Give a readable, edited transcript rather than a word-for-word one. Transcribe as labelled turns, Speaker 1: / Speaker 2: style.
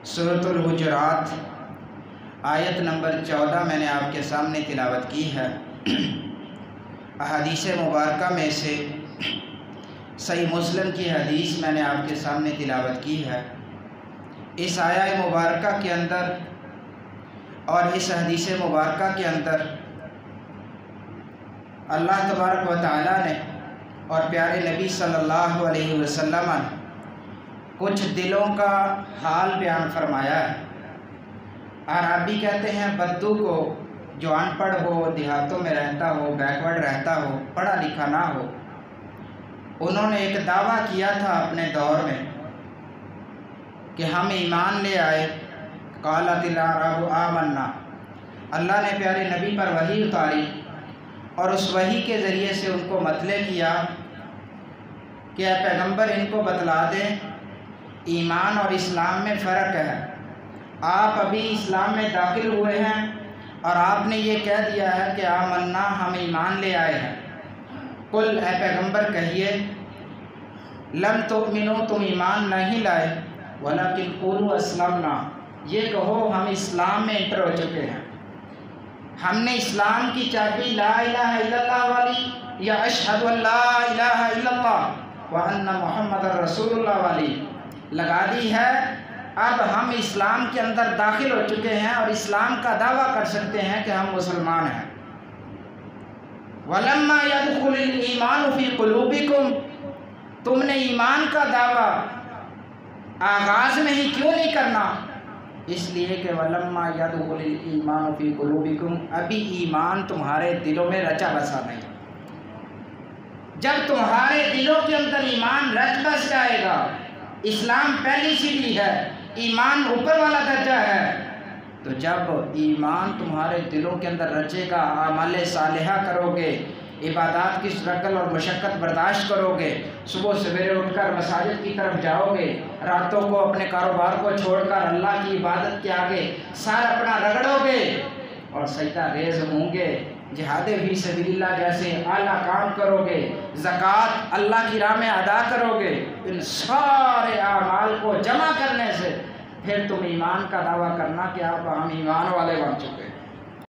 Speaker 1: سورۃ الحجرات آیت نمبر 14 میں نے آپ کے سامنے تلاوت کی ہے۔ احادیث مبارکہ میں سے صحیح مسلم کی حدیث میں نے آپ کے سامنے تلاوت کی ہے۔ اس آیہ مبارکہ کے اندر اور اس حدیث مبارکہ کے اندر اللہ تبارک و تعالیٰ نے اور پیارے نبی صلی اللہ علیہ وسلم نے کچھ دلوں کا حال بیان فرمایا ہے۔ عربی کہتے ہیں بدو کو جو ان پڑھ ہو، دیہاتوں میں رہتا ہو، بیکورڈ رہتا ہو، پڑھا لکھا نہ ہو، انہوں نے ایک دعویٰ کیا تھا اپنے دور میں کہ ہم ایمان لے آئے۔ قالت الاعراب آمنا، اللہ نے پیارے نبی پر وحی اتاری اور اس وحی کے ذریعے سے ان کو مطلع کیا کہ اے پیغمبر ان کو بتلا دیں ایمان اور اسلام میں فرق ہے۔ آپ ابھی اسلام میں داخل ہوئے ہیں اور آپ نے یہ کہہ دیا ہے کہ آمنا، ہم ایمان لے آئے ہیں۔ قل، اے پیغمبر کہیے، لم تؤمنوا، تم ایمان نہیں لائے، ولکن قولوا اسلمنا، یہ کہو ہم اسلام میں انٹر ہو چکے ہیں۔ ہم نے اسلام کی چابی لا الہ الا اللہ والی یا اشہد ان لا الہ الا اللہ وان محمد رسول اللہ والی لگا دی ہے۔ اب ہم اسلام کے اندر داخل ہو چکے ہیں اور اسلام کا دعویٰ کر سکتے ہیں کہ ہم مسلمان ہیں۔ وَلَمَّا يَدْخُلِ الْإِيمَانُ فِي قُلُوبِكُمْ، تم نے ایمان کا دعویٰ آغاز میں ہی کیوں نہیں کرنا؟ اس لیے کہ وَلَمَّا يَدْخُلِ الْإِيمَانُ فِي قُلُوبِكُمْ، ابھی ایمان تمہارے دلوں میں رچا بسا نہیں۔ جب تمہارے دلوں کے اندر ایمان رچ بس جائے گا، اسلام پہلی سیڑھی ہے، ایمان اوپر والا درجہ ہے، تو جب ایمان تمہارے دلوں کے اندر رچے گا، اعمال صالحہ کرو گے، عبادات کی شکل اور مشقت برداشت کرو گے، صبح سویرے اٹھ کر مساجد کی طرف جاؤ گے، راتوں کو اپنے کاروبار کو چھوڑ کر اللہ کی عبادت کے آگے سار اپنا رگڑو گے اور سجدہ ریز ہوں گے، جہاد فی سبیل اللہ جیسے اعلیٰ کام کرو گے، زکوٰۃ اللہ کی راہ میں ادا کرو گے، ان سارے اعمال کو جمع کرنے سے پھر تم ایمان کا دعویٰ کرنا کہ آپ ہم ایمان والے بن چکے ہیں۔